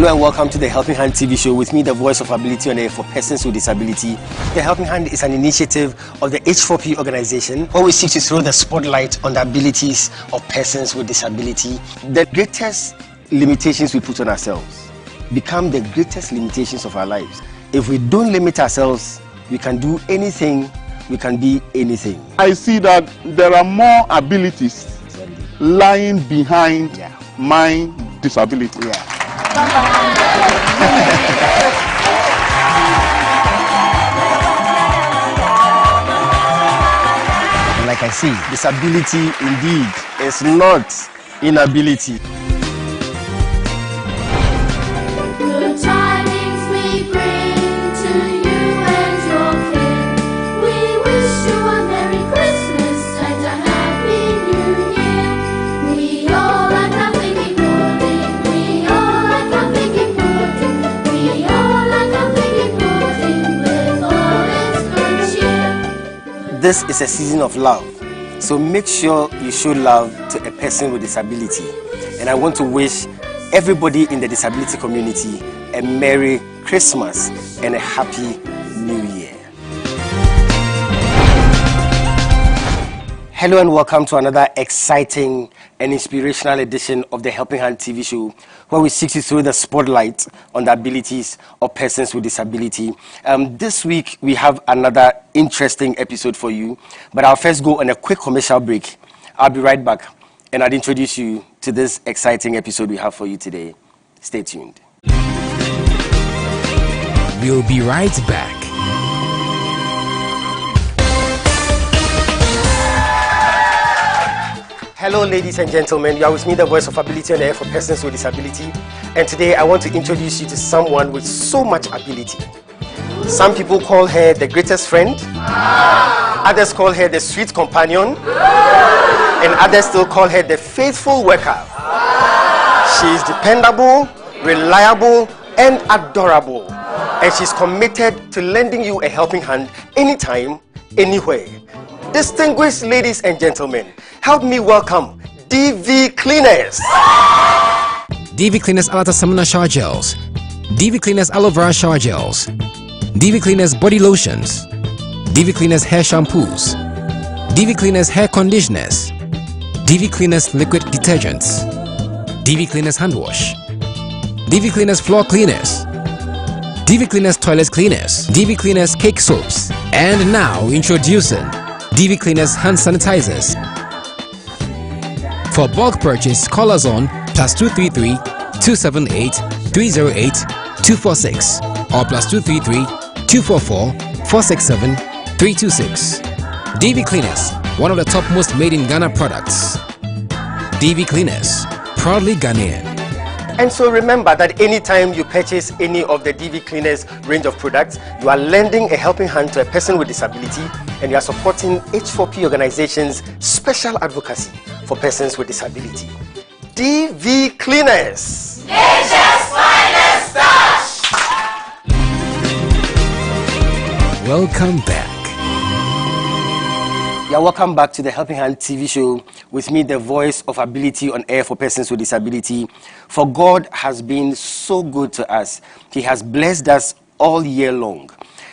Hello and welcome to the Helping Hand TV show with me, the voice of ability on air for persons with disability. The Helping Hand is an initiative of the H4P organization where we seek to throw the spotlight on the abilities of persons with disability. The greatest limitations we put on ourselves become the greatest limitations of our lives. If we don't limit ourselves, we can do anything, we can be anything. I see that there are more abilities lying behind my disability. Like I see, disability indeed is not inability. Good tidings we bring to you and your kin. We wish you a Merry Christmas and a Happy New Year. We all are nothing important. We all are nothing important. We all are nothing important with all its good cheer. This is a season of love, so make sure you show love to a person with disability. And I want to wish everybody in the disability community a Merry Christmas and a Happy New Year. Hello and welcome to another exciting and inspirational edition of the Helping Hand TV show, where we seek to throw the spotlight on the abilities of persons with disability. This week we have another interesting episode for you, but I'll first go on a quick commercial break. I'll be right back and I'll introduce you to this exciting episode we have for you today. Stay tuned. We'll be right back. Hello, ladies and gentlemen. You are with me, the voice of ability on air for persons with disability. And today I want to introduce you to someone with so much ability. Some people call her the greatest friend. Others call her the sweet companion. And others still call her the faithful worker. She is dependable, reliable, and adorable. And she's committed to lending you a helping hand anytime, anywhere. Distinguished ladies and gentlemen, help me welcome DV Cleaners. DV Cleaners Alata Samuna Shower Gels, DV Cleaners Aloe Vera Shower Gels, DV Cleaners Body Lotions, DV Cleaners Hair Shampoos, DV Cleaners Hair Conditioners, DV Cleaners Liquid Detergents, DV Cleaners Hand Wash, DV Cleaners Floor Cleaners, DV Cleaners Toilet Cleaners, DV Cleaners Cake Soaps, and now introducing DV Cleaners Hand Sanitizers. For bulk purchase, call us on +233 278 308 246 or +233 244 467 326. DV Cleaners, one of the top most made in Ghana products. DV Cleaners, proudly Ghanaian. And so remember that anytime you purchase any of the DV Cleaners range of products, you are lending a helping hand to a person with disability, and you are supporting H4P organization's special advocacy for persons with disability. DV Cleaners. Nature's finest touch. Welcome back. Yeah, welcome back to the Helping Hand TV show with me, the voice of ability on air for persons with disability. For God has been so good to us. He has blessed us all year long.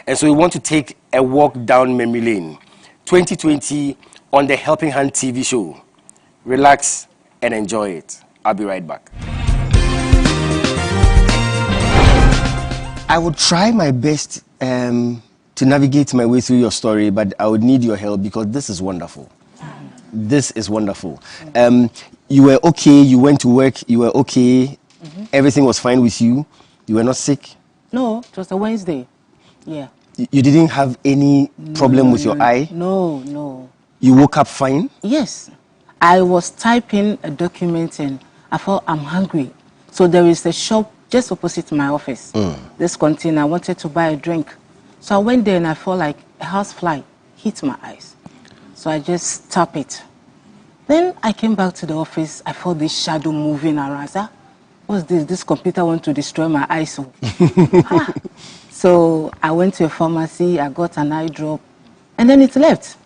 And so we want to take a walk down memory lane. 2020 on the Helping Hand TV show. Relax and enjoy it. I'll be right back. I would try my best to navigate my way through your story, but I would need your help because this is wonderful. This is wonderful. You were okay, you went to work, you were okay, everything was fine with you, you were not sick? No, it was a Wednesday. Yeah. You didn't have any problem with your eye? No. You woke up fine? Yes. I was typing a document and I thought I'm hungry. So there is a shop just opposite my office. This container, I wanted to buy a drink. So I went there and I felt like a housefly hit my eyes. So I just tapped it. Then I came back to the office. I felt this shadow moving around. I said, what's this? This computer wants to destroy my eyes. So I went to a pharmacy. I got an eye drop. And then it left.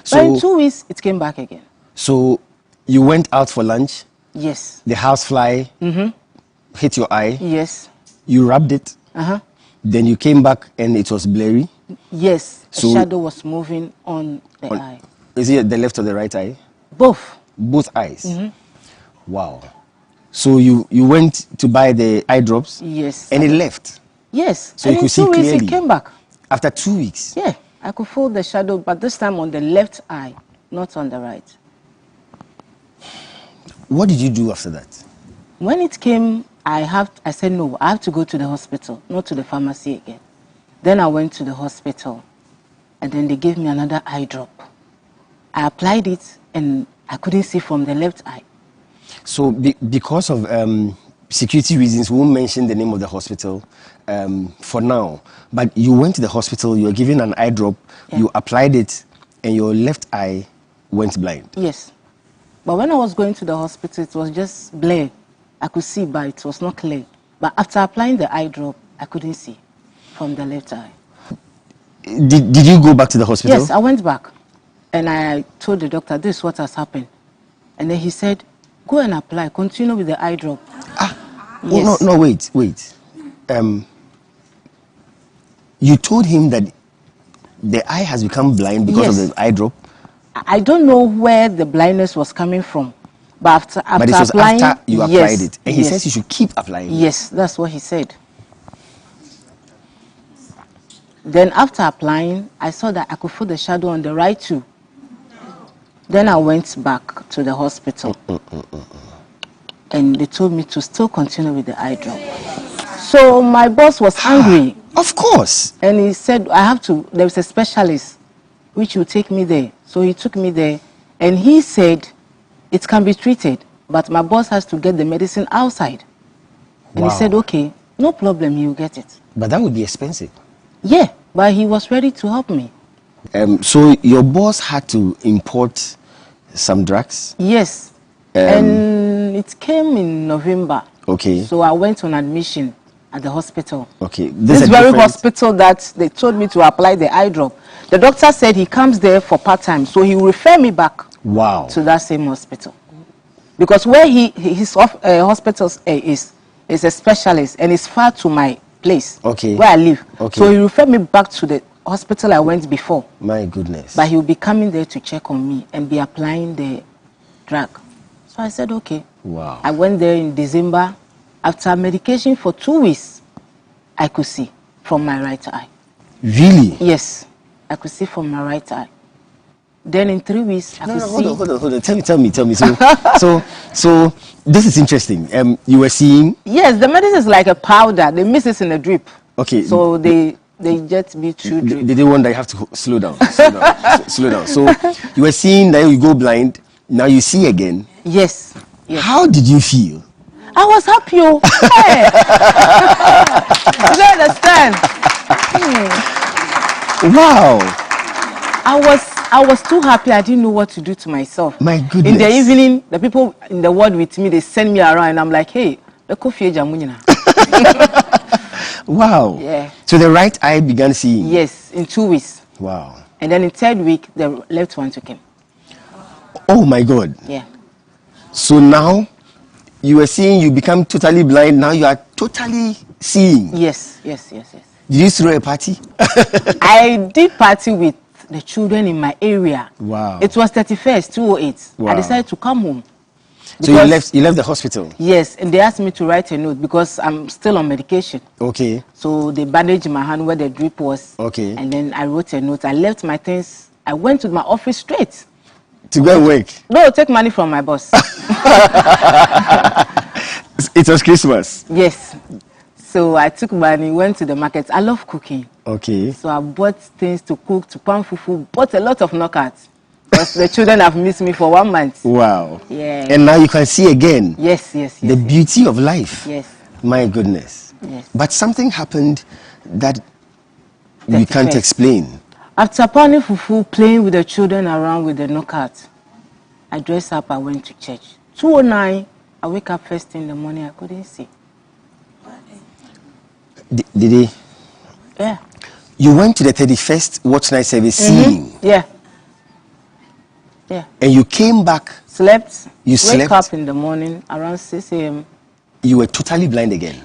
So, but in 2 weeks, it came back again. So you went out for lunch? Yes. The housefly hit your eye? Yes. You rubbed it. Uh-huh. Then you came back and it was blurry. Yes, So- a shadow was moving on the eye. Is it the left or the right eye? Both. Both eyes. Wow. So you went to buy the eye drops Yes. and it left Yes. So and you in could see 2 weeks clearly. it came back. after 2 weeks. Yeah, I could feel the shadow, but this time on the left eye, not on the right. What did you do after that? When it came, I said, no, I have to go to the hospital, not to the pharmacy again. Then I went to the hospital, and then they gave me another eye drop. I applied it, and I couldn't see from the left eye. So because of security reasons, we won't mention the name of the hospital for now. But you went to the hospital, you were given an eye drop, you applied it, and your left eye went blind. Yes. But when I was going to the hospital, it was just blurred. I could see, but it was not clear. But after applying the eye drop, I couldn't see from the left eye. Did you go back to the hospital? Yes, I went back. And I told the doctor, this is what has happened. And then he said, go and apply, continue with the eye drop. Yes. No, wait. You told him that the eye has become blind because Yes. of the eye drop, I don't know where the blindness was coming from. But after but it was applying, after you applied yes, it. And he yes, says you should keep applying it. Yes, that's what he said. Then after applying, I saw that I could feel the shadow on the right too. Then I went back to the hospital. And they told me to still continue with the eye drop. So my boss was angry. Of course. And he said, there's a specialist which will take me there. So he took me there. And he said, it can be treated, but my boss has to get the medicine outside. And Wow. he said, okay, no problem, he'll get it. But that would be expensive. Yeah, but he was ready to help me. So your boss had to import some drugs. Yes. And it came in November. Okay. So I went on admission at the hospital. Okay. This is a very different- hospital that they told me to apply the eye drop. The doctor said he comes there for part-time, so he will refer me back Wow. to that same hospital. Because where his hospital is a specialist, and it's far to my place, Okay. where I live. Okay. So he referred me back to the hospital I went before. My goodness. But he will be coming there to check on me and be applying the drug. So I said, okay. Wow. I went there in December. After medication for 2 weeks, I could see from my right eye. Really? Yes, I could see from my right eye. Then in 3 weeks, I could see. Hold on. Tell me. So this is interesting. You were seeing. Yes, the medicine is like a powder. They mix it in a drip. Okay. So they just be through drip. They didn't want that you have to slow down. Slow down. So you were seeing that you go blind. Now you see again. Yes. Yes. How did you feel? I was happy. Oh. Hey. You understand? Wow. I was too happy. I didn't know what to do to myself. My goodness. In the evening, the people in the ward with me, they send me around, and I'm like, hey, the coffee jamunina. Wow. Yeah. So the right eye began seeing. Yes, in 2 weeks. Wow. And then in 3rd week, the left one took him. Oh my God. Yeah. So now you were seeing, you become totally blind. Now you are totally seeing. Yes. Did you throw a party? I did party with the children in my area. Wow. It was 31st, 208. Wow. I decided to come home. So you Because- left the hospital. Yes, and they asked me to write a note because I'm still on medication. Okay. So they bandaged my hand where the drip was. Okay. And then I wrote a note. I left my things. I went to my office straight. To go and work. No, take money from my boss. It was Christmas. Yes. So I took money, went to the market. I love cooking. Okay. So I bought things to cook, to pan fufu, bought a lot of knockouts. Because the children have missed me for 1 month. Wow. Yeah. And now you can see again Yes. the beauty of life. Yes. My goodness. Yes. But something happened that we can't 31st. explain. After panning fufu, playing with the children around with the knockout, I dressed up, I went to church. 2:09, I wake up first thing in the morning, I couldn't see. Did they? Yeah. You went to the 31st watch night service seeing, Yeah. Yeah. and you came back. Slept. You Wake slept? up in the morning around 6 a.m. You were totally blind again.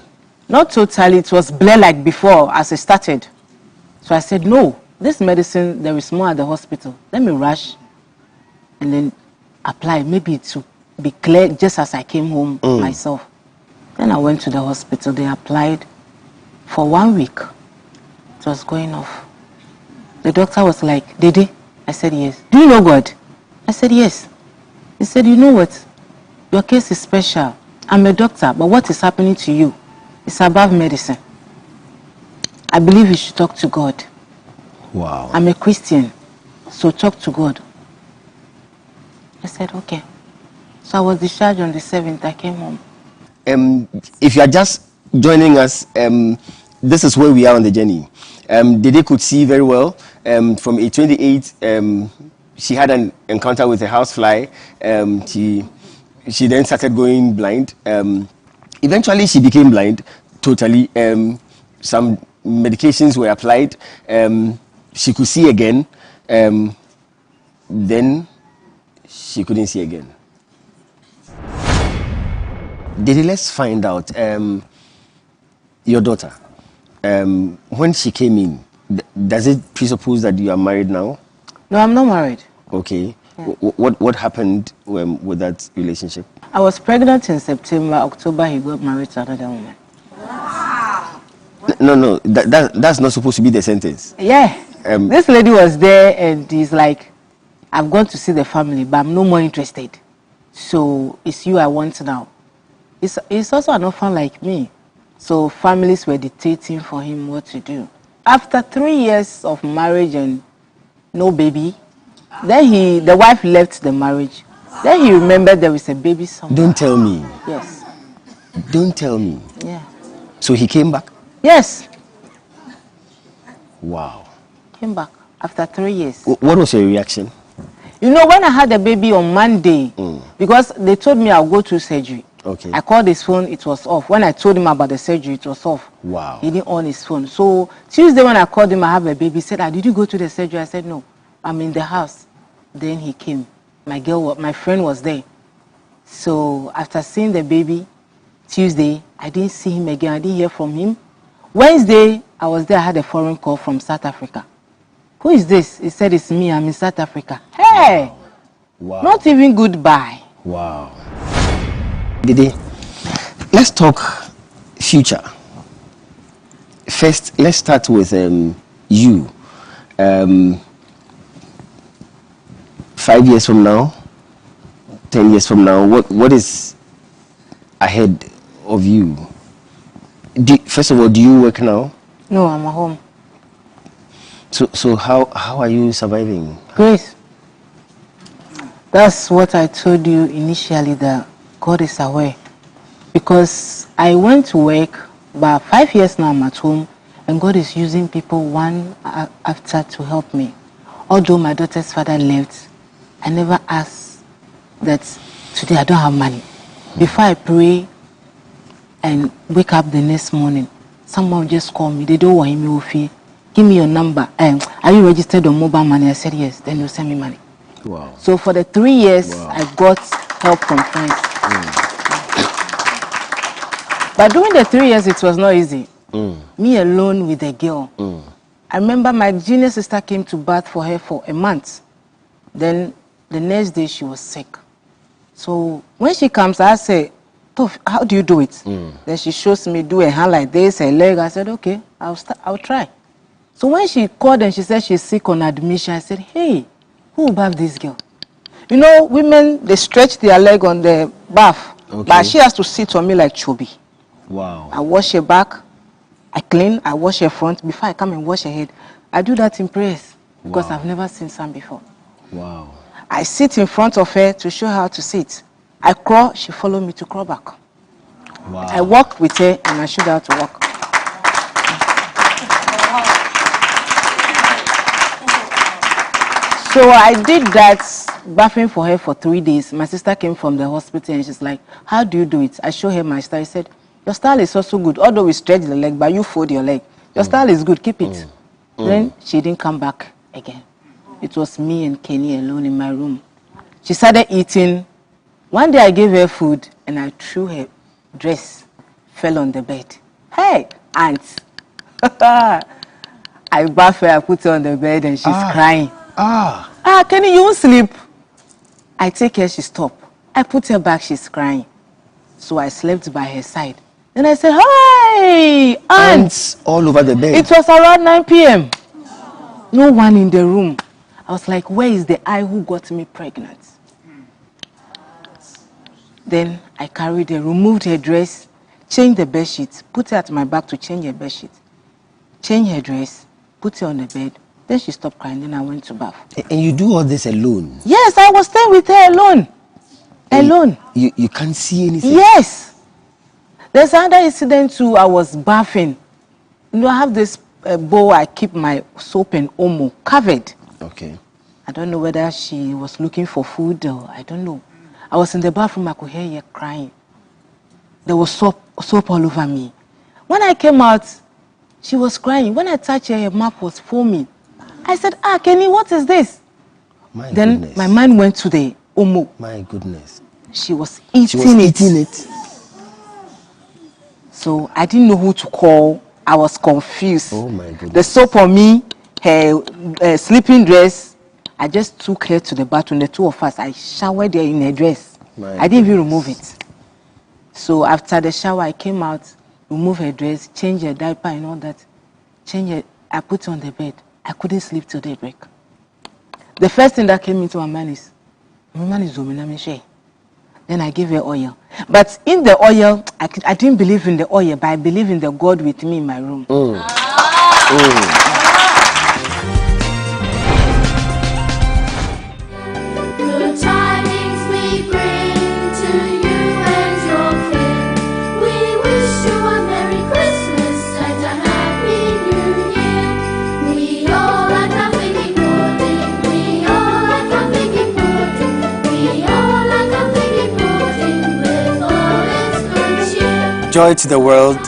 Not totally, it was blur like before as it started. So I said, no, this medicine, there is more at the hospital. Let me rush and then apply, maybe to be clear just as I came home myself. Then I went to the hospital, they applied for 1 week. It was going off. The doctor was like, Dede? I said, yes. Do you know God? I said, yes. He said, you know what? Your case is special. I'm a doctor, but what is happening to you is above medicine. I believe you should talk to God. Wow. I'm a Christian, so talk to God. I said, okay. So I was discharged on the 7th. I came home. If you are just joining us, this is where we are on the journey. Dede could see very well. From age 28, she had an encounter with a housefly. She then started going blind. Eventually, she became blind totally. Some medications were applied. She could see again. Then she couldn't see again. Dede, let's find out. Your daughter, when she came in, does it presuppose that you are married now? No, I'm not married. Okay. Yeah. What happened with that relationship? I was pregnant in September. October, he got married to another woman. No, that's not supposed to be the sentence. Yeah. This lady was there and he's like, I've gone to see the family, but I'm no more interested. So it's you I want now. He's also an orphan like me. So families were dictating for him what to do. After 3 years of marriage and no baby, then the wife left the marriage. Then he remembered there was a baby somewhere. Don't tell me. Yes. Don't tell me. Yeah. So he came back? Yes. Wow. Came back after 3 years. What was your reaction? You know, when I had the baby on Monday, because they told me I'll go to surgery. Okay. I called his phone, it was off. When I told him about the surgery, it was off. Wow. He didn't on his phone. So Tuesday when I called him, I have a baby. He said, did you go to the surgery? I said, no, I'm in the house. Then he came. My friend was there. So after seeing the baby, Tuesday, I didn't see him again. I didn't hear from him. Wednesday, I was there. I had a foreign call from South Africa. Who is this? He said, it's me. I'm in South Africa. Hey! Wow. Not even goodbye. Wow. Dede, let's talk future. First, let's start with you. 5 years from now, 10 years from now, what is ahead of you? First of all, do you work now? No, I'm at home. So how are you surviving? Grace, that's what I told you initially, that God is aware. Because I went to work, but 5 years now I'm at home, and God is using people one after to help me. Although my daughter's father left, I never asked that today I don't have money. Before I pray and wake up the next morning, someone just called me. They don't want me to give me your number. Are you registered on mobile money? I said yes. Then they'll send me money. Wow. So for the 3 years, I got help from friends. But during the 3 years, it was not easy. Me alone with a girl. I remember my junior sister came to bath for her for a month. Then the next day she was sick. So when she comes, I say, Tof, how do you do it? Then she shows me do a hand like this, a leg. I said, okay, I'll try. So when she called and she said she's sick on admission, I said, hey, who will bath this girl? You know, women, they stretch their leg on the bath, but she has to sit on me like Chobi. Wow. I wash her back, I clean, I wash her front. Before I come and wash her head, I do that in prayers because I've never seen some before. Wow. I sit in front of her to show her how to sit. I crawl, she follow me to crawl back. Wow. I walk with her and I show her how to walk. So I did that, bathing for her for 3 days. My sister came from the hospital and she's like, how do you do it? I show her my style. I said, your style is also good. Although we stretch the leg, but you fold your leg. Your style is good, keep it. Then she didn't come back again. It was me and Kenny alone in my room. She started eating. One day I gave her food and I threw her dress, fell on the bed. hey, aunt. I bath her, I put her on the bed and she's crying. Kenny, you won't sleep. I take her, she stop. I put her back, she's crying. So I slept by her side. Then I said, hey, aunt. Ants all over the bed. It was around 9 p.m. No one in the room. I was like, where is the eye who got me pregnant? Then I carried her, removed her dress, changed the bed sheet, put her at my back to change her bed sheet, change her dress, put her on the bed. Then she stopped crying. Then I went to bath. And you do all this alone? Yes, I was staying with her alone. Alone. You can't see anything? Yes. There's another incident too. I was bathing. You know, I have this bowl. I keep my soap and omo covered. Okay. I don't know whether she was looking for food or I don't know. I was in the bathroom. I could hear her crying. There was soap all over me. When I came out, she was crying. When I touched her, her mouth was foaming. I said, Kenny, what is this? Then goodness. my mind went to the omo. My goodness. She was eating it. So I didn't know who to call. I was confused. Oh my goodness. The soap on me, her sleeping dress. I just took her to the bathroom. The two of us, I showered her in her dress. I didn't even remove it. So after the shower, I came out, removed her dress, changed her diaper and all that. I put her on the bed. I couldn't sleep till daybreak. The first thing that came into my mind is Zominamishe. Then I gave her oil. But in the oil, I didn't believe in the oil, but I believe in the God with me in my room. Good tidings we bring to you and your kin. We wish you a Merry Christmas and a Happy New Year. We all like our figgy pudding. We all like our figgy pudding. We all like our figgy pudding with all its good cheer. Joy to the world,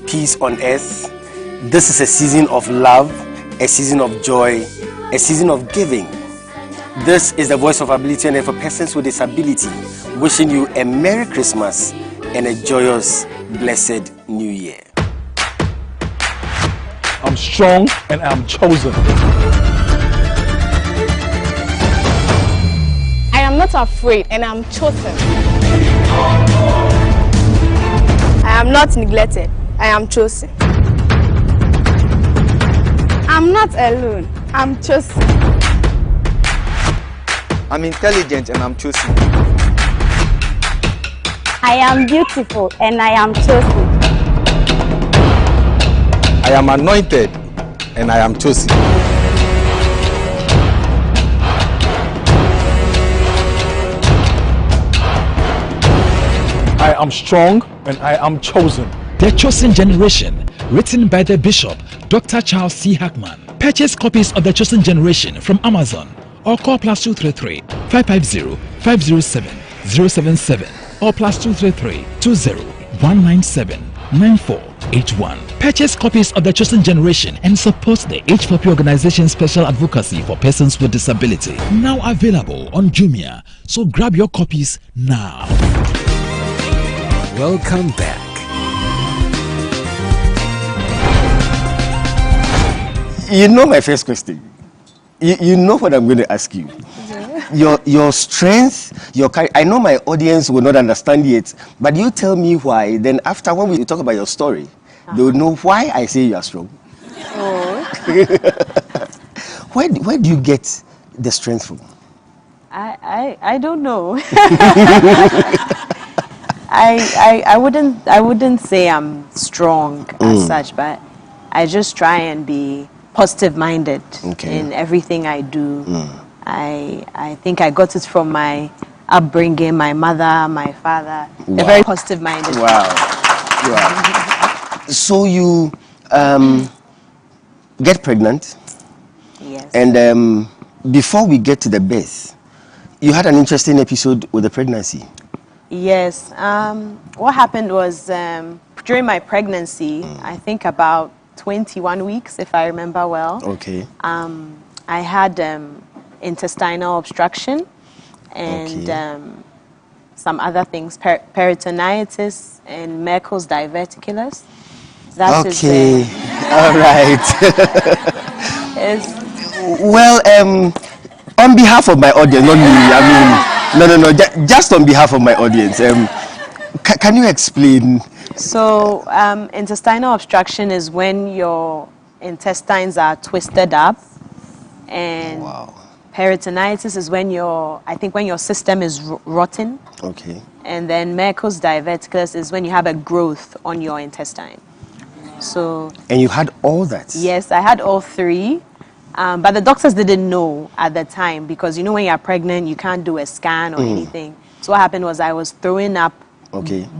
peace on earth. This is a season of love, a season of joy, a season of giving. This is the Voice of Ability and for persons with disability, wishing you a Merry Christmas and a joyous, blessed New Year. I'm strong and I'm chosen. I am not afraid and I'm chosen. I am not neglected. I am chosen. I'm not alone. I'm chosen. I'm intelligent and I'm chosen. I am beautiful and I am chosen. I am anointed and I am chosen. I am strong and I am chosen. The Chosen Generation, written by the Bishop, Dr. Charles C. Hackman. Purchase copies of The Chosen Generation from Amazon or call +233 550 507 077 or +233 20 197 9481. Purchase copies of The Chosen Generation and support the H4P organization's special advocacy for persons with disability. Now available on Jumia, so grab your copies now. Welcome back. You know my first question. You know what I'm going to ask you. Your strength, your I know my audience will not understand it, but you tell me why. Then after when we talk about your story, they will know why I say you are strong. Where do you get the strength from? I don't know. I wouldn't say I'm strong as such, but I just try and be positive minded in everything I do. I think I got it from my upbringing, my mother, my father. Wow. They're very positive minded. Wow. So you get pregnant. Yes. And before we get to the birth, you had an interesting episode with the pregnancy. Yes. What happened was during my pregnancy, I think about 21 weeks, if I remember well. Okay. I had intestinal obstruction and some other things, peritonitis and Merkel's diverticulus. That is Okay. All right. Well, on behalf of my audience, not me. I mean, no. Just on behalf of my audience, can you explain? So, intestinal obstruction is when your intestines are twisted up, and peritonitis is when when your system is rotten. Okay. And then Merkus diverticus is when you have a growth on your intestine. So. And you had all that? Yes, I had all three. But the doctors didn't know at the time because, when you're pregnant, you can't do a scan or anything. So what happened was I was throwing up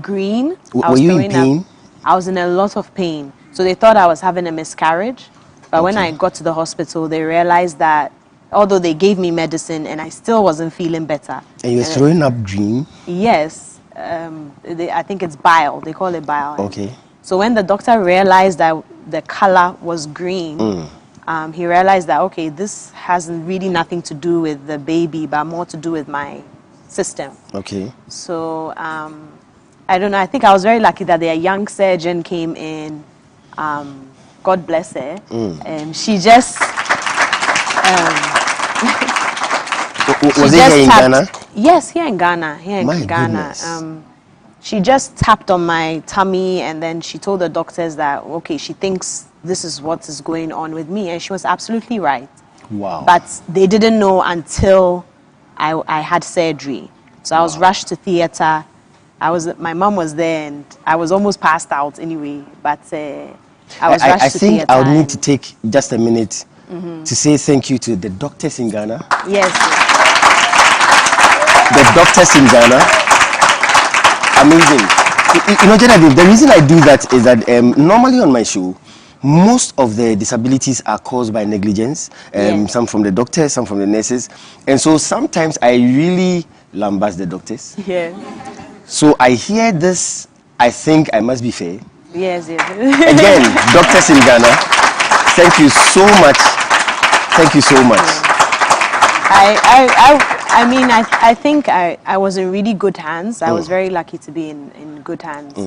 green. Were you in pain? I was in a lot of pain. So they thought I was having a miscarriage. But when I got to the hospital, they realized that although they gave me medicine and I still wasn't feeling better. And you were throwing up green? Yes. I think it's bile. They call it bile. Okay. So when the doctor realized that the color was green, he realized that, okay, this has really nothing to do with the baby, but more to do with my system. Okay. So, I don't know. I think I was very lucky that a young surgeon came in. God bless her. She just... was it here in Ghana? Yes, here in Ghana. My goodness. She just tapped on my tummy and then she told the doctors that, okay, she thinks this is what is going on with me. And she was absolutely right. Wow. But they didn't know until I had surgery. So I was rushed to theater. My mom was there and I was almost passed out anyway. But I was rushed to theater. I think I'll need to take just a minute to say thank you to the doctors in Ghana. Yes. The doctors in Ghana. Amazing. Genevieve, the reason I do that is that normally on my show, most of the disabilities are caused by negligence. Some from the doctors, some from the nurses. And so sometimes I really lambast the doctors. Yeah. So I hear this, I think I must be fair. Yes. Again, doctors in Ghana, thank you so much. Thank you so much. I think I was in really good hands. I was very lucky to be in good hands.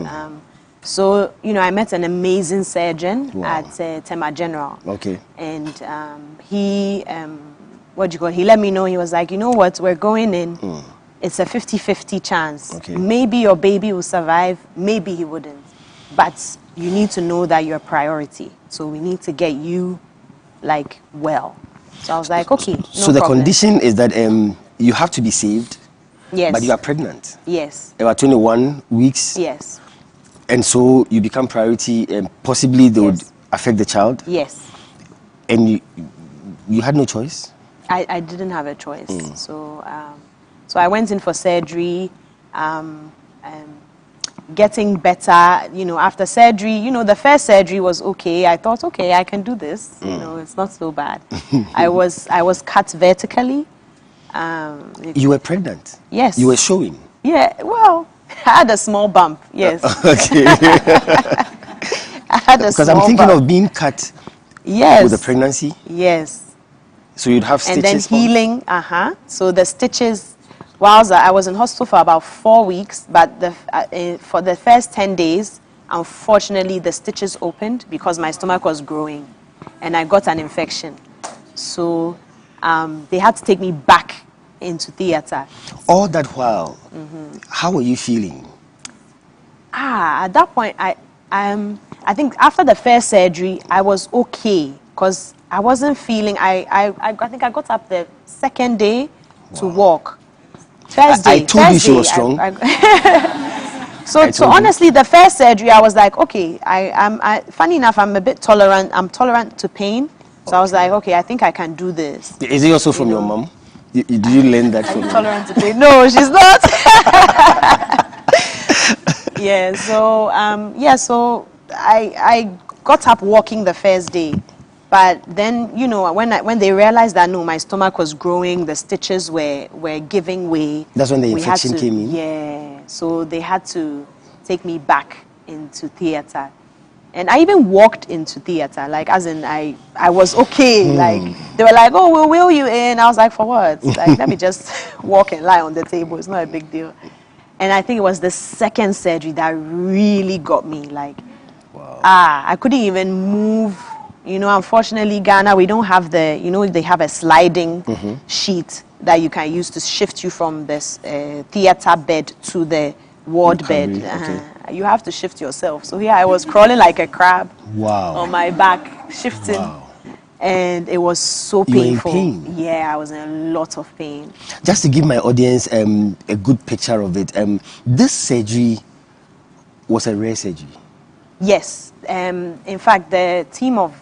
So, I met an amazing surgeon at Tema General. Okay. And he, he let me know, he was like, you know what, we're going in. It's a 50-50 chance. Okay. Maybe your baby will survive, maybe he wouldn't. But you need to know that you're a priority. So we need to get you, well. So I was like, okay, no So the problem. condition is that you have to be saved. Yes. But you are pregnant. Yes. About 21 weeks. Yes. And so you become priority and possibly they would affect the child. Yes. And you had no choice? I didn't have a choice. So I went in for surgery, getting better, after surgery, the first surgery was okay. I thought, okay, I can do this. It's not so bad. I was cut vertically. You were pregnant? Yes. You were showing? Yeah, well, I had a small bump, yes. Okay. I had a small Because I'm thinking bump. of being cut Yes. with a pregnancy. Yes. So you'd have stitches? And then healing, So the stitches, whilst I was in hospital for about 4 weeks, but for the first 10 days, unfortunately, the stitches opened because my stomach was growing and I got an infection. So they had to take me back into theater. All that while, how were you feeling? At that point, I think after the first surgery, I was okay because I wasn't feeling. I think I got up the second day to walk. First day, I told you she was strong. So honestly, the first surgery, I was like, okay. Funny enough, I'm a bit tolerant. I'm tolerant to pain. So I was like, okay, I think I can do this. Is it also from your mom? Did you learn that from her? Tolerant to pain? No, she's not. Yeah. So I got up walking the first day, but then when they realized that no, my stomach was growing, the stitches were giving way. That's when the infection came in. Yeah. So they had to take me back into theater. And I even walked into theater, as in I was okay. They were like, oh, we'll wheel you in. I was like, for what? Let me just walk and lie on the table. It's not a big deal. And I think it was the second surgery that really got me. I couldn't even move. You know, unfortunately, Ghana, we don't have the, you know, they have a sliding sheet that you can use to shift you from this theater bed to the ward bed. You have to shift yourself. So here I was crawling like a crab on my back, shifting. And it was so painful. You were in pain? Yeah, I was in a lot of pain. Just to give my audience a good picture of it, this surgery was a rare surgery. Yes. In fact, the team of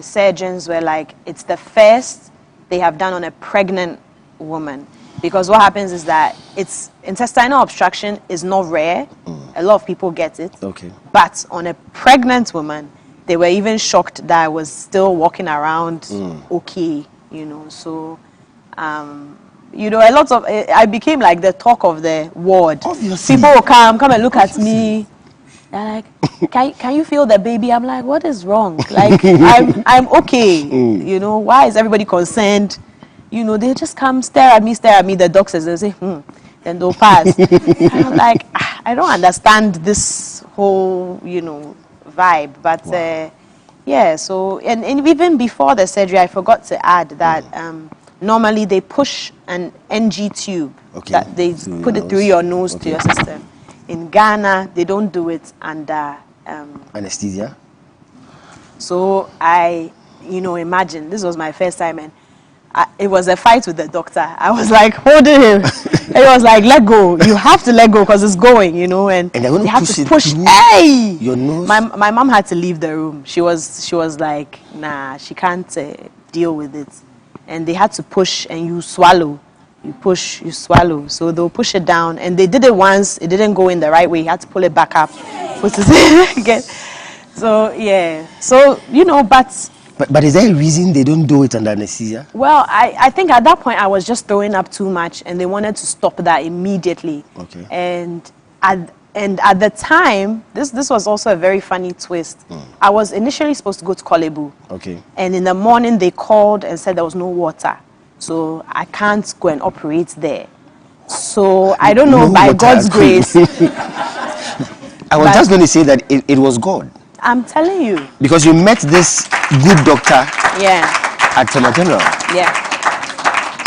surgeons were like, it's the first they have done on a pregnant woman. Because what happens is that it's intestinal obstruction is not rare. A lot of people get it. Okay. But on a pregnant woman, they were even shocked that I was still walking around okay, you know. So, you know, a lot of, I became like the talk of the ward. Obviously. People will come and look at me. They're like, can you feel the baby? I'm like, what is wrong? Like, I'm okay. You know, why is everybody concerned? You know, they just come stare at me. The doctors, they'll say, then they'll pass. I'm like, I don't understand this whole, you know, vibe. But yeah, so, and even before the surgery, I forgot to add that normally they push an NG tube that they put it through your nose to your system. In Ghana, they don't do it under anesthesia. So I, you know, imagine, this was my first time, and it was a fight with the doctor. I was like holding him. He was like, let go. You have to let go because it's going, you know. And they're going they to have push to push. it Hey! your nose. My mom had to leave the room. She was like, nah, she can't deal with it. And they had to push, and you swallow. You push, you swallow. So they'll push it down. And they did it once. It didn't go in the right way. You had to pull it back up. Put it again. So, yeah. So, you know, But is there a reason they don't do it under anesthesia? Well, I think at that point I was just throwing up too much, and they wanted to stop that immediately. Okay. And at the time, this was also a very funny twist. I was initially supposed to go to Korle Bu. Okay. And in the morning they called and said there was no water, so I can't go and operate there. So I don't know, by God's grace. I was just going to say that it was God. I'm telling you. Because you met this good doctor at Tema General. Yeah.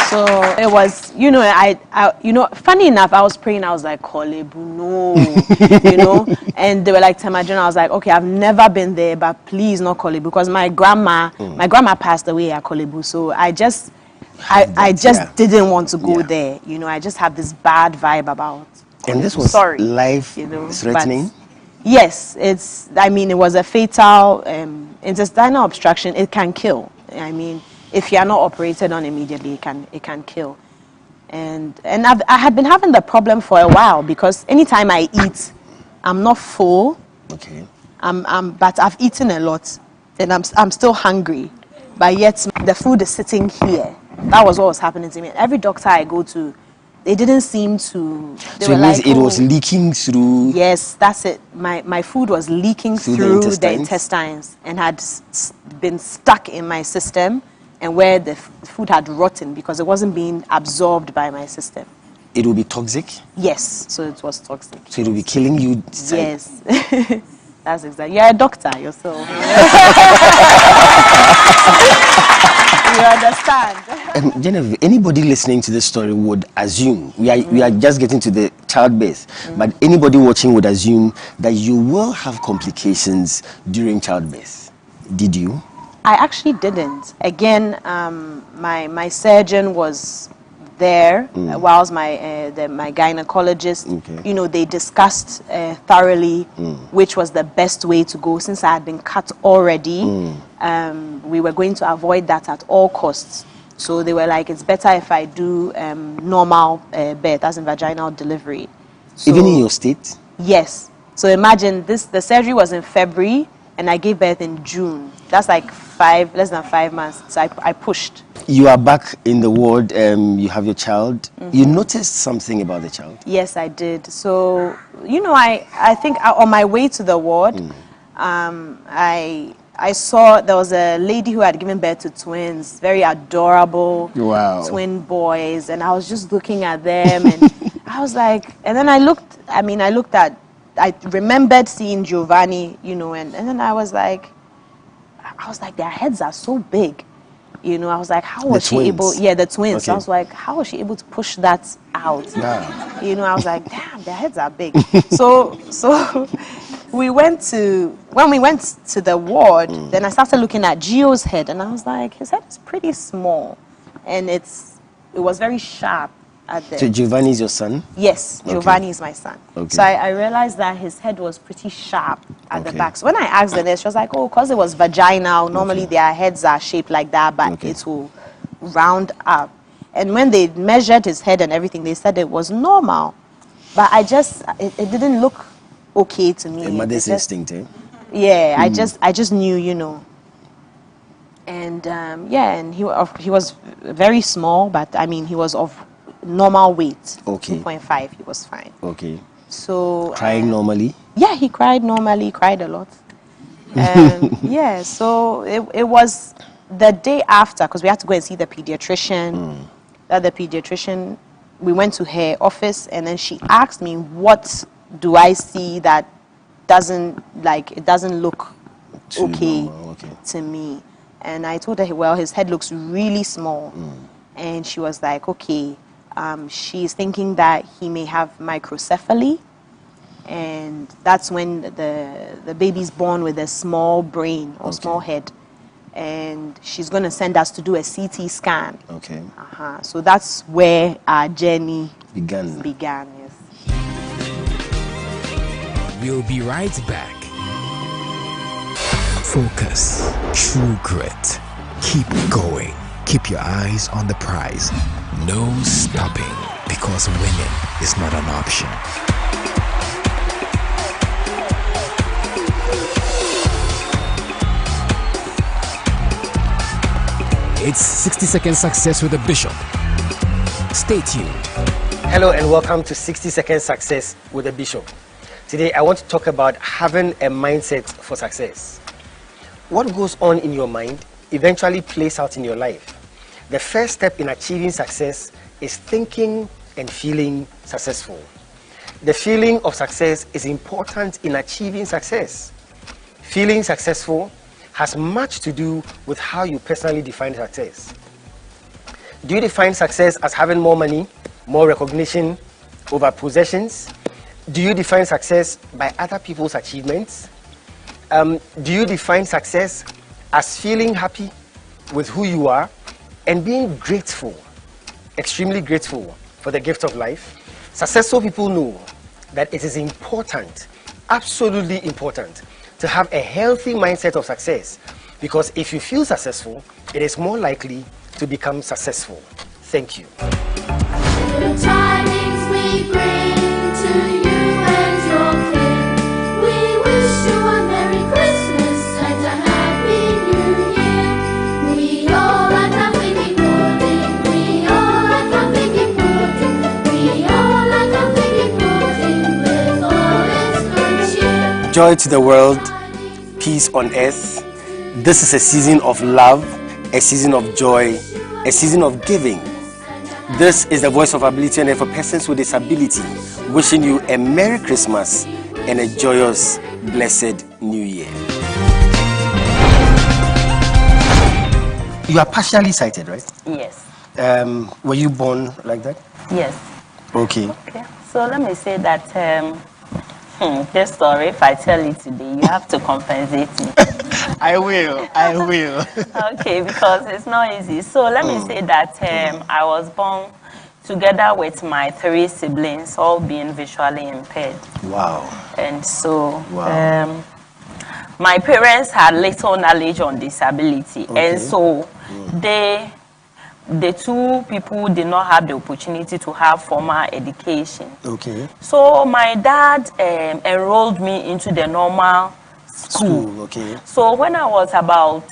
So it was, you know, I you know, funny enough, I was praying, I was like, Korle Bu, no, you know, and they were like, Tema General. I was like, okay, I've never been there, but please not Korle Bu, because my grandma passed away at Korle Bu, so I just didn't want to go there, you know. I just have this bad vibe about. And this was life-threatening? Yes, I mean, it was a fatal intestinal obstruction. It can kill. I mean, if you are not operated on immediately, it can kill. And I had been having the problem for a while, because anytime I eat, I'm not full. Okay. But I've eaten a lot, and I'm still hungry. But yet the food is sitting here. That was what was happening to me. Every doctor I go to, they didn't seem to. So it means it was leaking through. Yes, that's it. My food was leaking through the intestines and had been stuck in my system, and where the food had rotten because it wasn't being absorbed by my system. It will be toxic? Yes, so it was toxic. So it will be killing you? Yes. That's exactly. You're a doctor yourself. You understand? Genevieve, anybody listening to this story would assume, we are just getting to the childbirth, but anybody watching would assume that you will have complications during childbirth. Did you? I actually didn't. Again, my surgeon was there whilst my gynecologist, you know, they discussed thoroughly which was the best way to go. Since I had been cut already, we were going to avoid that at all costs. So they were like, it's better if I do normal birth, as in vaginal delivery. So, even in your state? Yes. So imagine the surgery was in February, and I gave birth in June. That's like less than 5 months. So I pushed. You are back in the ward, you have your child. You noticed something about the child? Yes, I did. So, you know, I think on my way to the ward, I saw there was a lady who had given birth to twins, very adorable twin boys, and I was just looking at them, and I was like, and then I looked at I remembered seeing Giovanni, you know, and then I was like, their heads are so big. You know, I was like, how was she able? Yeah, the twins. Okay. I was like, how was she able to push that out? Yeah. You know, I was like, damn, their heads are big. so when we went to the ward, then I started looking at Gio's head, and I was like, his head is pretty small, and it was very sharp at the. So Giovanni is your son? Yes, Giovanni is my son. Okay. So I realized that his head was pretty sharp at the Okay. back. So when I asked the nurse, she was like, oh, because it was vaginal, normally their heads are shaped like that, but it will round up. And when they measured his head and everything, they said it was normal. But it didn't look okay to me. A mother's instinct, eh? Yeah, I just knew, you know. And and he was very small, but I mean, he was of normal weight. Okay. 2.5, he was fine. Okay. So Crying normally? yeah, he cried normally, cried a lot. Yeah, so it was the day after, because we had to go and see the pediatrician. That the pediatrician, we went to her office, and then she asked me, what do I see that it doesn't look okay to me? And I told her, well, his head looks really small. And she was like, okay, she's thinking that he may have microcephaly. And that's when the baby's born with a small brain or small head. And she's going to send us to do a CT scan. Okay. So that's where our journey began, yes. We'll be right back. Focus, true grit. Keep going. Keep your eyes on the prize. No stopping, because winning is not an option. It's 60-second success with the Bishop. Stay tuned. Hello and welcome to 60-second success with the Bishop. Today I want to talk about having a mindset for success. What goes on in your mind eventually plays out in your life. The first step in achieving success is thinking and feeling successful. The feeling of success is important in achieving success. Feeling successful has much to do with how you personally define success. Do you define success as having more money, more recognition over possessions? Do you define success by other people's achievements? Do you define success as feeling happy with who you are and being grateful, extremely grateful for the gift of life? Successful people know that it is important, absolutely important, to have a healthy mindset of success, because if you feel successful, it is more likely to become successful. Thank you. Good tidings we bring to you and your kin. We wish you a Merry Christmas and a Happy New Year. We all are coming in pudding. We all are coming in pudding. We all are coming in pudding with all its good cheer. Joy to the world, peace on earth. This is a season of love, a season of joy, a season of giving. This is the Voice of Ability and for persons with disability, wishing you a Merry Christmas and a joyous, blessed New Year. You are partially sighted, right? Yes. Were you born like that? Yes. Okay. Okay. So let me say that this story, if I tell it today, you have to compensate me. I will. Okay, because it's not easy. So let me say that I was born together with my 3 siblings, all being visually impaired. Wow. And so my parents had little knowledge on disability. And so the 2 people did not have the opportunity to have formal education. Okay. So my dad enrolled me into the normal school. Okay. So when I was about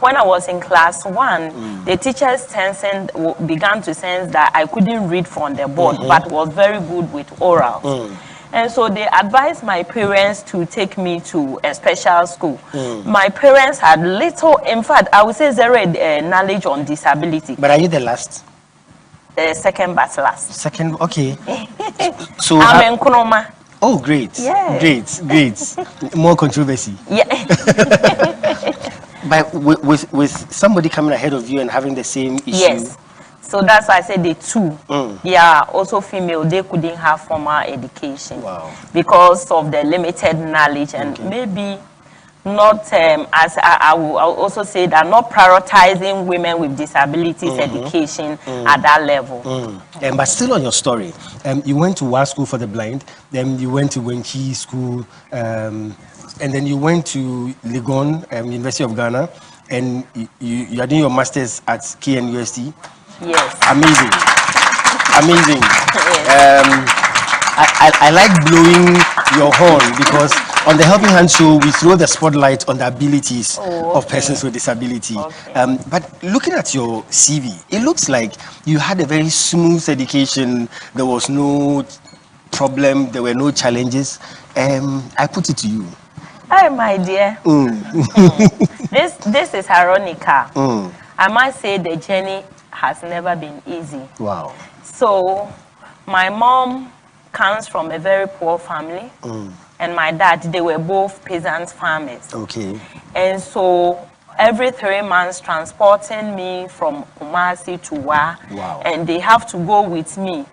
when I was in class 1, the teachers began to sense that I couldn't read from the board, but was very good with oral. And so they advised my parents to take me to a special school. My parents had little, in fact, I would say 0 knowledge on disability. But are you the last? Second but last. Second, okay. So I'm in Kunoma. Oh, great. Yeah. Great. More controversy. Yeah. But with somebody coming ahead of you and having the same issue. Yes. So that's why I said the two. They are also female. They couldn't have formal education. Wow. Because of the limited knowledge and maybe not, as I will also say that not prioritizing women with disabilities education at that level. But still on your story, you went to Wa School for the Blind, then you went to Wenchi School, and then you went to Legon, University of Ghana, and you are doing your masters at KNUST. Yes. Amazing. Yes. I like blowing your horn because on the Helping Hand show, we throw the spotlight on the abilities of persons with disability. But looking at your CV, it looks like you had a very smooth education. There was no problem. There were no challenges. I put it to you. Hi, my dear. This is ironical. I must say the journey has never been easy. Wow. So, my mom comes from a very poor family, and my dad, they were both peasant farmers. Okay. And so, every 3 months, transporting me from Kumasi to Wa, and they have to go with me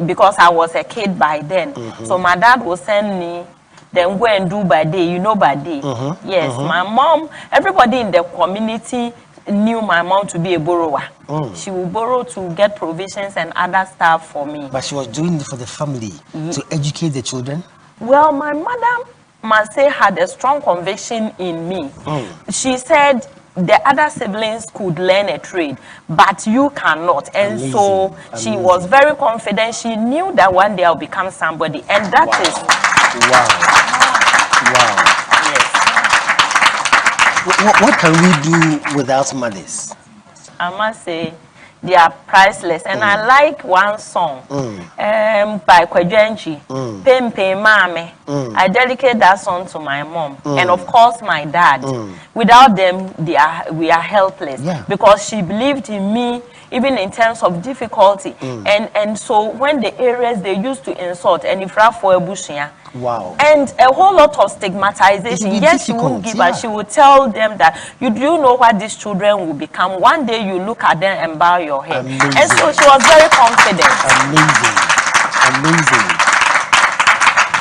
because I was a kid by then. So, my dad will send me. Then go and do by day, by day. Yes, my mom, everybody in the community knew my mom to be a borrower. She would borrow to get provisions and other stuff for me. But she was doing it for the family, to educate the children? Well, my mother, must say, had a strong conviction in me. She said the other siblings could learn a trade, but you cannot. And so she was very confident. She knew that one day I'll become somebody. And that is... Wow. Yes. What can we do without mothers? I must say, they are priceless. And I like one song by Kwejenchi, Pempe Mame. I dedicate that song to my mom. And of course, my dad. Without them, we are helpless. Because she believed in me, even in terms of difficulty. And so when the areas they used to insult, and if for a bushia, wow. And a whole lot of stigmatization. Yes, she won't give, but she will tell them that you do know what these children will become. One day you look at them and bow your head. Amazing. And so she was very confident. Amazing.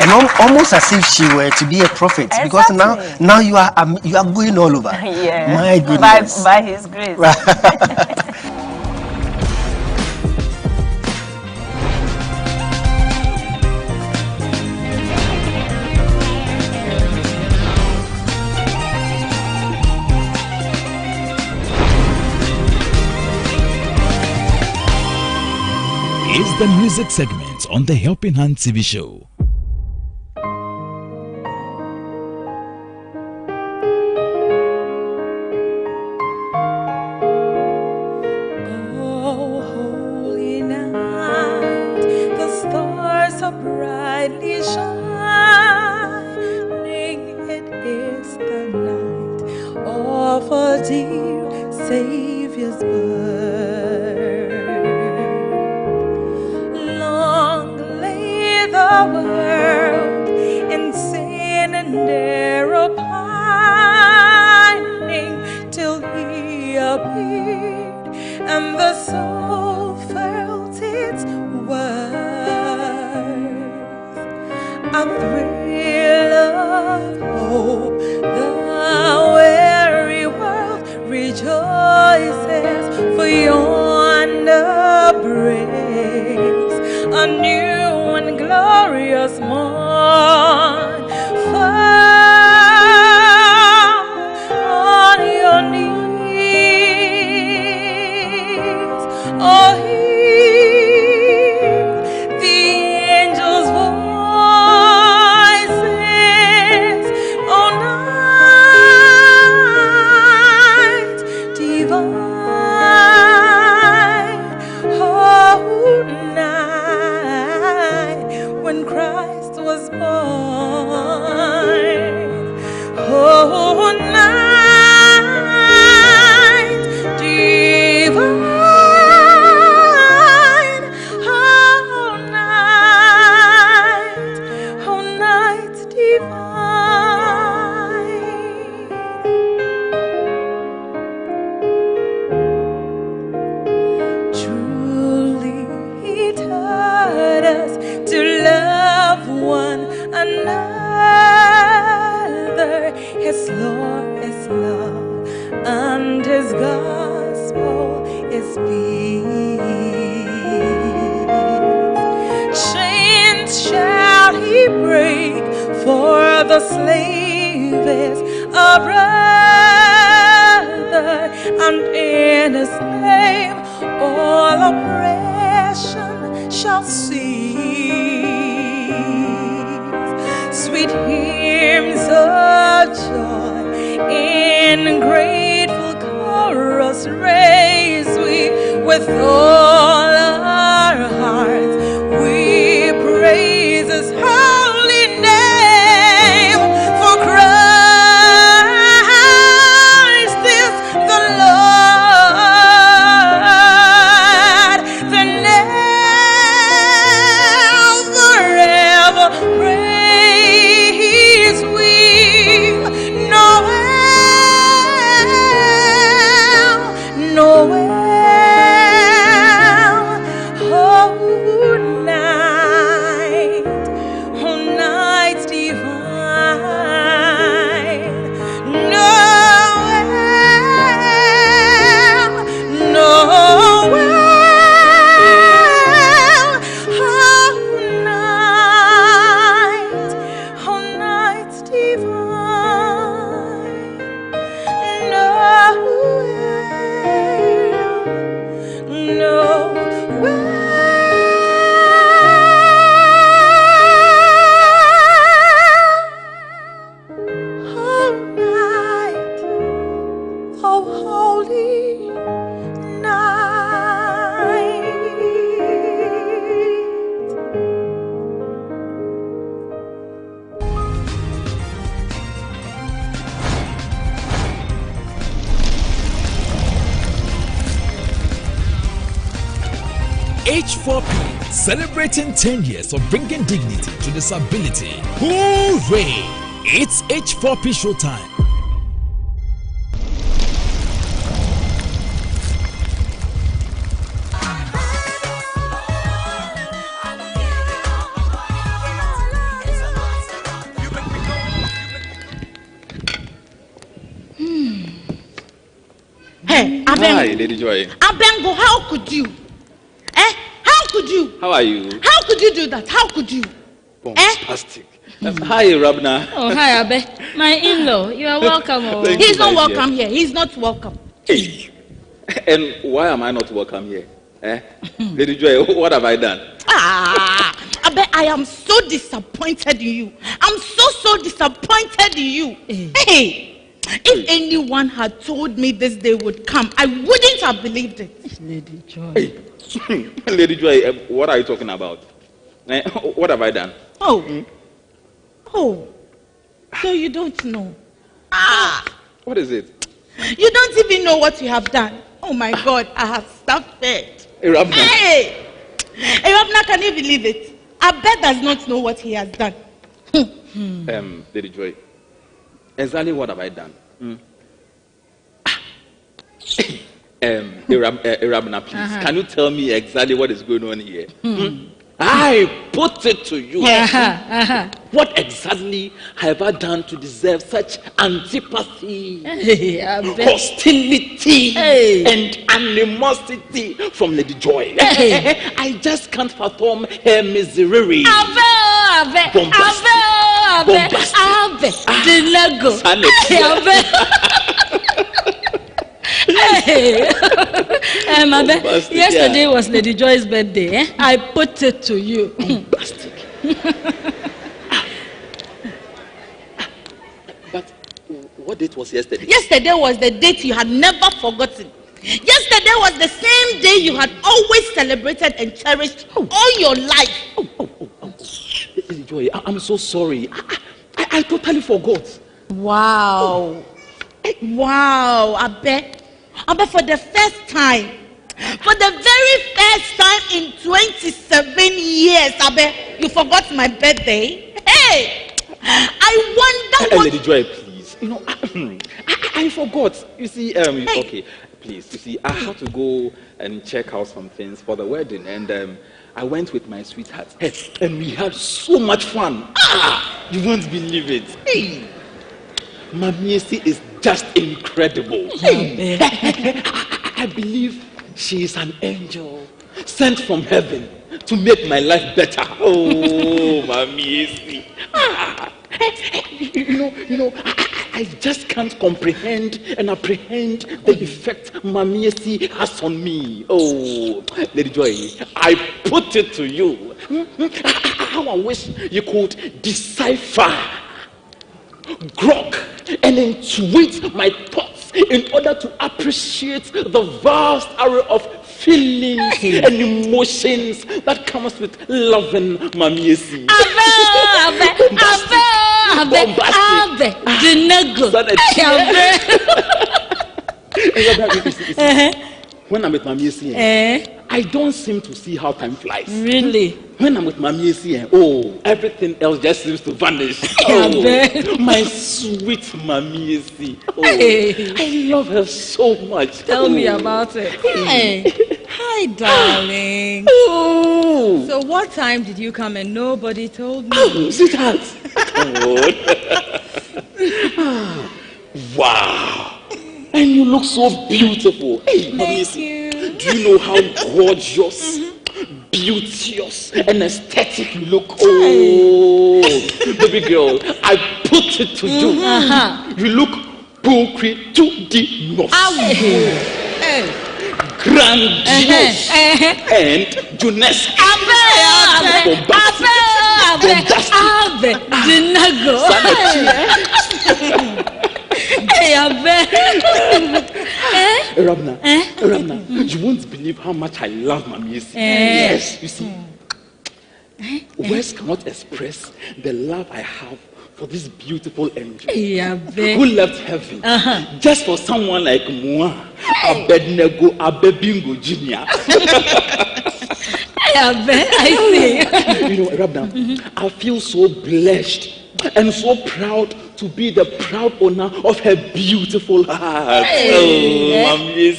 And almost as if she were to be a prophet, because now you are going all over. Yeah. My goodness. By His grace. Is the music segment on the Helping Hand TV show. Oh, holy night, the stars are brightly shining. It is the night of a dear Savior's birth. The world in sin and error pining till He appeared and the soul felt its worth. A thrill of hope, the weary world rejoices, for yonder breaks a new and glorious morn. Fall on your knees, oh, hear the angels' voices, oh, night divine, oh, night when Christ was born. Oh, night divine, oh, night peace. Chains shall he break, for the slave is a brother, and in his name all oppression shall cease. Sweet hymns of joy in grateful chorus raise we with all our hearts. We praise His holy name, for Christ is the Lord. The name forever praise we. Noel, oh night divine. Noel, Noel, oh night divine. H4P, celebrating 10 years of bringing dignity to disability. Hooray! It's H4P showtime. Hey, Hi, Lady Joy. Abengo, how could you? How could you? How are you? How could you do that? How could you? Fantastic. Hi, Rabna. Oh, hi, Abe. My in-law. You are welcome. Oh. Thank He's you, not my welcome dear. here. He's not welcome. Hey. And why am I not welcome here? Lady Joy, what have I done? Abe, I am so disappointed in you. I'm so disappointed in you. Hey, if anyone had told me this day would come, I wouldn't have believed it. Lady Joy. Hey. Lady Joy, what are you talking about? What have I done? Oh, so you don't know. What is it? You don't even know what you have done. Oh my God, I have suffered. Hey, Rabna. Hey, Rabna, can you believe it? Abed does not know what he has done. Lady Joy, exactly what have I done? Rabna, please, can you tell me exactly what is going on here? I put it to you. What exactly have I done to deserve such antipathy, hostility, and animosity from Lady Joy? I just can't fathom her misery. Yesterday was Lady Joy's birthday. I put it to you. But what date was yesterday? Yesterday was the date you had never forgotten. Yesterday was the same day you had always celebrated and cherished all your life. Lady Joy, I'm so sorry. I totally forgot. Wow. Wow, Abe, for the first time, for the very first time in 27 years, Abe, you forgot my birthday. Hey, I wonder what... Lady Joy, please. You know, I forgot. You see, okay, please. You see, I had to go and check out some things for the wedding, and I went with my sweetheart, and we had so much fun. You won't believe it. Hey, Mamiesi is just incredible. I believe she is an angel sent from heaven to make my life better. Oh, Mommy. I just can't comprehend and apprehend the effect Mommy has on me. Oh, Lady Joy, I put it to you. How I wish you could decipher, grok, and intuit my thoughts in order to appreciate the vast array of feelings and emotions that comes with loving Mommy. When I'm with Mommy, I don't seem to see how time flies. Really? When I'm with Mommy, everything else just seems to vanish. Oh, my sweet Mommy. Oh, I love her so much. Tell me about it. Hey. Hi, darling. Oh. So what time did you come and nobody told me? Oh, sweetheart. Wow. And you look so beautiful. Hey, Thank you. Do you know how gorgeous, beauteous, and aesthetic you look? Oh, baby girl, I put it to you. You look pulcry to the nose. Grandiose and Junesque. Rabna, you won't believe how much I love Mommy. Yes, you see, words cannot express the love I have for this beautiful angel who left heaven just for someone like Moa, Abednego, Abebingo Jr. I see. You know, Rabna, I feel so blessed and so proud to be the proud owner of her beautiful heart. Oh, Mommy.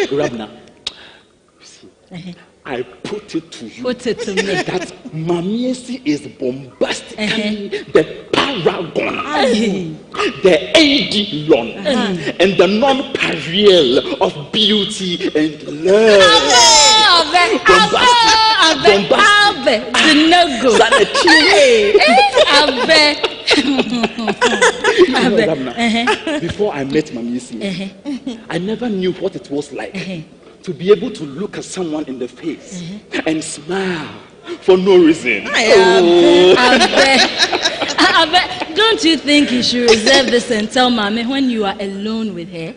Rabna, you see, I put it to you that Mommy is bombastically the paragon, the Eidolon, and the non-parallel of beauty and love. Before I met Mommy, I never knew what it was like to be able to look at someone in the face and smile for no reason. Don't you think you should reserve this and tell Mommy when you are alone with her?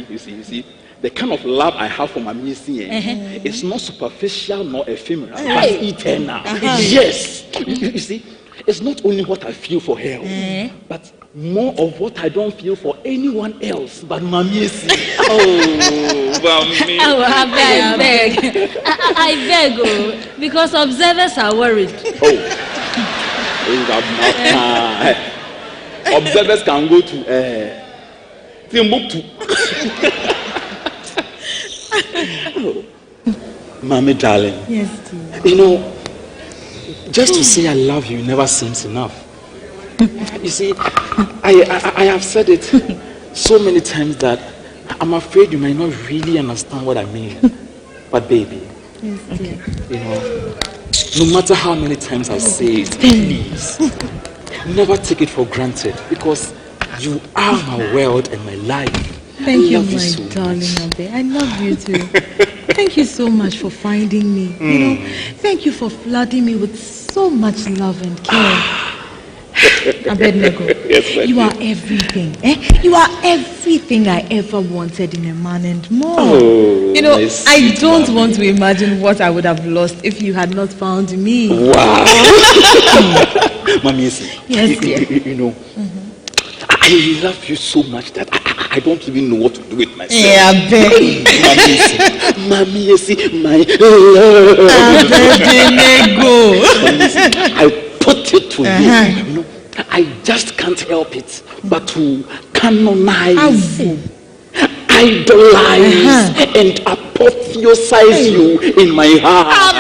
You see, the kind of love I have for Mommy is not superficial nor ephemeral, but eternal. Yes, you see, it's not only what I feel for her, but more of what I don't feel for anyone else but Mommy. Oh, Mommy. Oh, I beg, because observers are worried. Observers can go to Timbuktu. Mommy, darling. Yes, dear. You know, just to say I love you never seems enough. You see, I have said it so many times that I'm afraid you might not really understand what I mean. But baby, Yes, dear. you know, no matter how many times I say it, please, never take it for granted, because you are my world and my life. Thank you, I love my so darling much. Abe. I love you too. Thank you so much for finding me. You know, thank you for flooding me with so much love and care. Abednego, you are everything. You are everything I ever wanted in a man and more. Oh, you know, nice. I don't want to imagine what I would have lost if you had not found me. Wow. Mommy, Yes, dear. you know, I love you so much that I don't even know what to do with myself. Yeah, babe. Mommy, my love. Abednego. I put it to you. You know, I just can't help it but to canonize, idolize, and apotheosize you in my heart.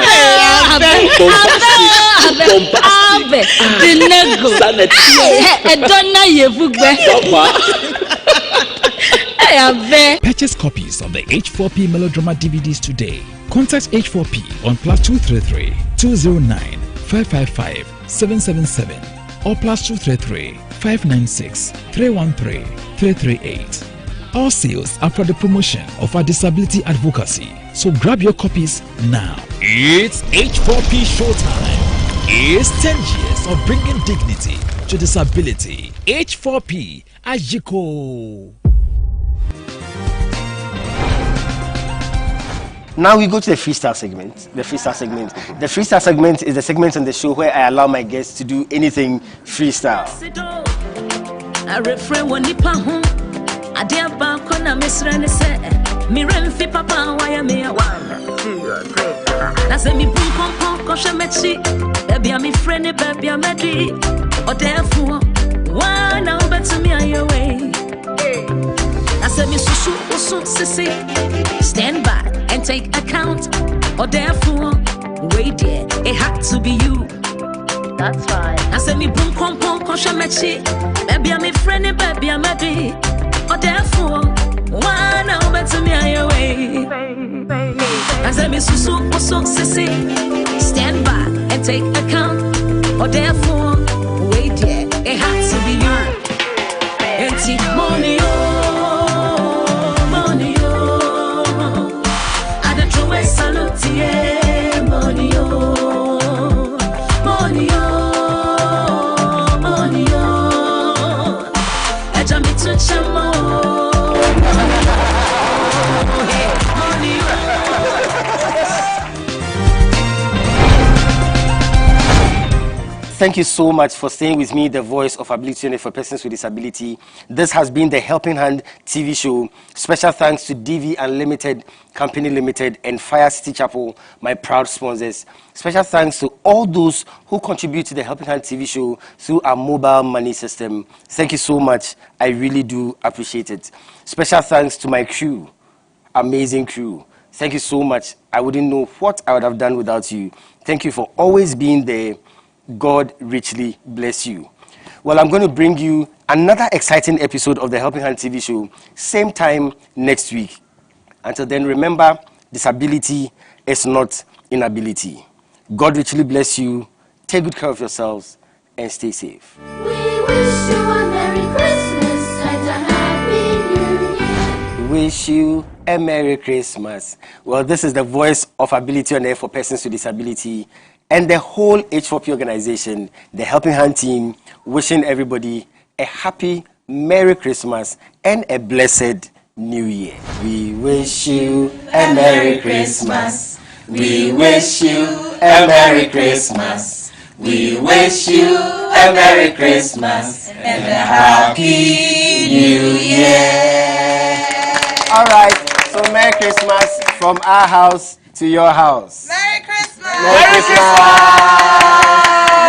Hey, Abe. Purchase copies of the H4P melodrama DVDs today. Contact H4P on +233 209 555 777 or +233 596 313 338. All sales are for the promotion of our disability advocacy. So grab your copies now. It's H4P Showtime. It's 10 years of bringing dignity to disability. H4P Ajiko. Now we go to the freestyle segment. The freestyle segment is the segment on the show where I allow my guests to do anything freestyle. Stand by and take account, or therefore, wait there, it had to be you. That's right. I said me boom pom pom koshamechi, baby I'm a friend, baby I'm a day, or therefore, why now better me on your way? I said me susu oso sisi, stand by and take account, or therefore, wait there, it had to be you. Enti money salute, yeah, money, oh, money, oh, money, oh. Ejami to chamo, money, oh. Thank you so much for staying with me, the voice of ability unit for persons with disability. This has been the Helping Hand TV show. Special thanks to DV Unlimited Company Limited and Fire City Chapel, my proud sponsors. Special thanks to all those who contribute to the Helping Hand TV show through our mobile money system. Thank you so much. I really do appreciate it. Special thanks to my crew, amazing crew. Thank you so much. I wouldn't know what I would have done without you. Thank you for always being there. God richly bless you. Well, I'm going to bring you another exciting episode of the Helping Hand TV show, same time next week. Until then, remember, disability is not inability. God richly bless you. Take good care of yourselves and stay safe. We wish you a Merry Christmas and a Happy New Year. Wish you a Merry Christmas. Well, this is the voice of ability on air for persons with disability and the whole H4P organization, the Helping Hand team, wishing everybody a happy Merry Christmas and a blessed New Year. We wish you a Merry Christmas. We wish you a Merry Christmas. We wish you a Merry Christmas and a Happy New Year. All right, so Merry Christmas from our house to your house. Merry Christmas! Merry Christmas!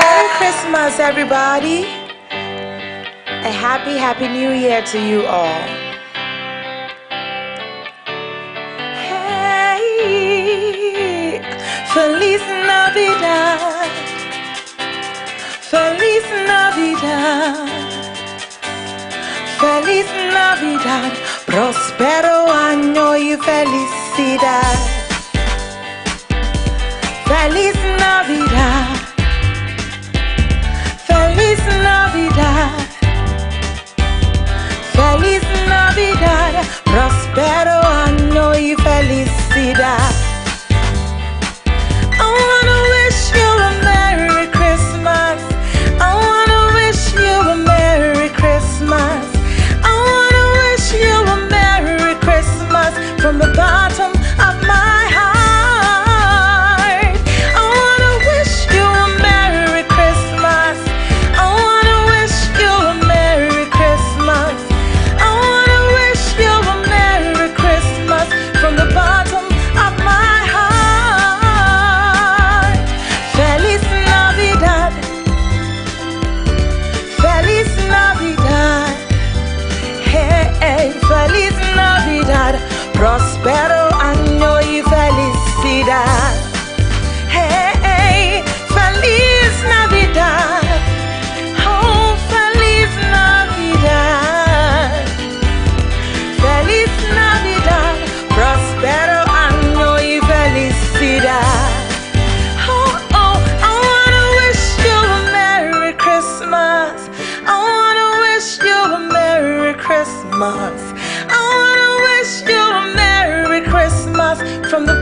Merry Christmas, everybody! A happy, happy New Year to you all. Hey, Feliz Navidad, Feliz Navidad, Feliz Navidad, prospero año y felicidad. Feliz Navidad, Feliz Navidad, Feliz Navidad, prospero año y felicidad. I wanna wish you a Merry Christmas. I wanna wish you a Merry Christmas. I wanna wish you a Merry Christmas from the bottom of my heart. From the bottom of my off from the